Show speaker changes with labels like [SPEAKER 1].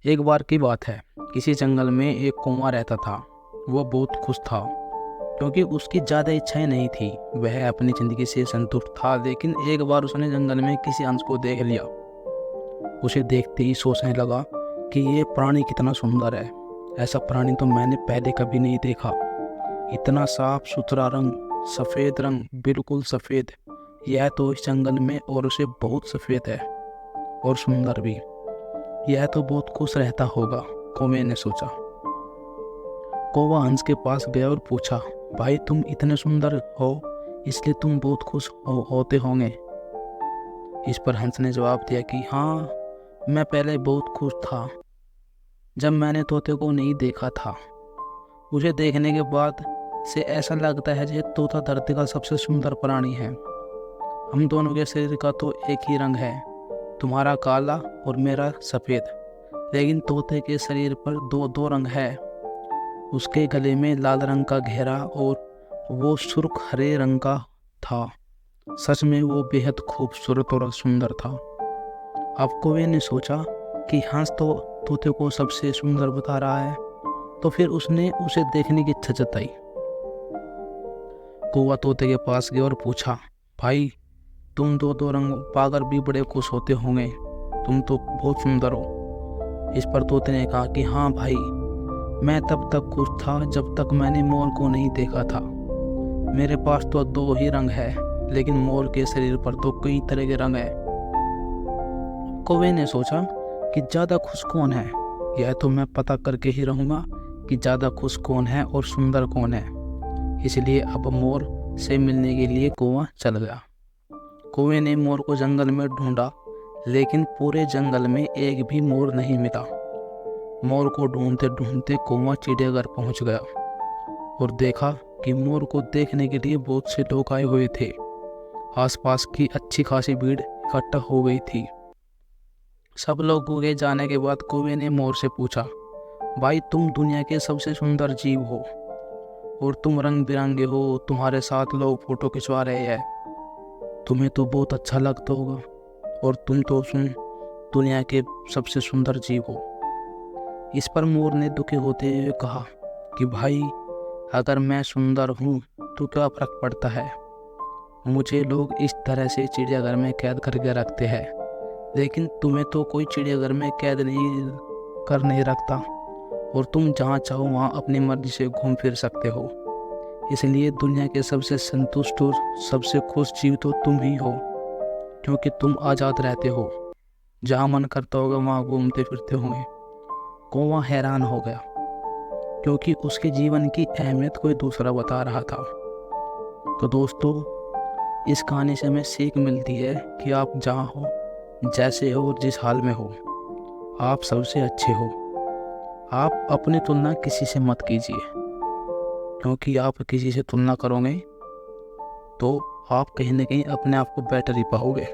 [SPEAKER 1] एक बार की बात है, किसी जंगल में एक कौवा रहता था। वह बहुत खुश था क्योंकि उसकी ज़्यादा इच्छाएं नहीं थी। वह अपनी ज़िंदगी से संतुष्ट था, लेकिन एक बार उसने जंगल में किसी हंस को देख लिया। उसे देखते ही सोचने लगा कि ये प्राणी कितना सुंदर है। ऐसा प्राणी तो मैंने पहले कभी नहीं देखा। इतना साफ सुथरा रंग, सफ़ेद रंग, बिल्कुल सफ़ेद। यह तो इस जंगल में और उसे बहुत सफ़ेद है और सुंदर भी। यह तो बहुत खुश रहता होगा, कौवे ने सोचा। कौवा हंस के पास गया और पूछा, भाई तुम इतने सुंदर हो, इसलिए तुम बहुत खुश होते होंगे। इस पर हंस ने जवाब दिया कि हाँ, मैं पहले बहुत खुश था जब मैंने तोते को नहीं देखा था। उसे देखने के बाद से ऐसा लगता है जैसे तोता धरती का सबसे सुंदर प्राणी है। हम दोनों के शरीर का तो एक ही रंग है, तुम्हारा काला और मेरा सफ़ेद, लेकिन तोते के शरीर पर दो दो रंग है। उसके गले में लाल रंग का घेरा और वो सुर्ख हरे रंग का था। सच में वो बेहद खूबसूरत और सुंदर था। अब कौवे ने सोचा कि हंस तो तोते को सबसे सुंदर बता रहा है, तो फिर उसने उसे देखने की इच्छा जताई। कौवा तोते के पास गया और पूछा, भाई तुम दो दो रंग पाकर भी बड़े खुश होते होंगे, तुम तो बहुत सुंदर हो। इस पर तोते ने कहा कि हाँ भाई, मैं तब तक खुश था जब तक मैंने मोर को नहीं देखा था। मेरे पास तो दो ही रंग है, लेकिन मोर के शरीर पर तो कई तरह के रंग है। कौवे ने सोचा कि ज़्यादा खुश कौन है। यह तो मैं पता करके ही रहूँगा कि ज़्यादा खुश कौन है और सुंदर कौन है। इसलिए अब मोर से मिलने के लिए कौवा चल गया। कौवे ने मोर को जंगल में ढूंढा, लेकिन पूरे जंगल में एक भी मोर नहीं मिला। मोर को ढूंढते ढूंढते कौवा चिड़ियाघर पहुंच गया और देखा कि मोर को देखने के लिए बहुत से लोग आए हुए थे। आसपास की अच्छी खासी भीड़ इकट्ठा हो गई थी। सब लोगों के जाने के बाद कौवे ने मोर से पूछा, भाई तुम दुनिया के सबसे सुंदर जीव हो और तुम रंग बिरंगे हो, तुम्हारे साथ लोग फोटो खिंचवा रहे हैं, तुम्हें तो बहुत अच्छा लगता होगा और तुम तो दुनिया के सबसे सुंदर जीव हो। इस पर मोर ने दुखी होते हुए कहा कि भाई, अगर मैं सुंदर हूँ तो क्या फर्क पड़ता है। मुझे लोग इस तरह से चिड़ियाघर में कैद करके रखते हैं, लेकिन तुम्हें तो कोई चिड़ियाघर में कैद नहीं रखता और तुम जहाँ चाहो वहाँ अपनी मर्जी से घूम फिर सकते हो। इसलिए दुनिया के सबसे संतुष्ट और सबसे खुश जीव तो तुम ही हो, क्योंकि तुम आज़ाद रहते हो, जहाँ मन करता होगा वहाँ घूमते फिरते होंगे। कौवा हैरान हो गया, क्योंकि उसके जीवन की अहमियत कोई दूसरा बता रहा था। तो दोस्तों, इस कहानी से हमें सीख मिलती है कि आप जहाँ हो, जैसे हो और जिस हाल में हो, आप सबसे अच्छे हो। आप अपनी तुलना किसी से मत कीजिए, क्योंकि आप किसी से तुलना करोगे तो आप कहीं ना कहीं अपने आप को बेटर ही पाओगे।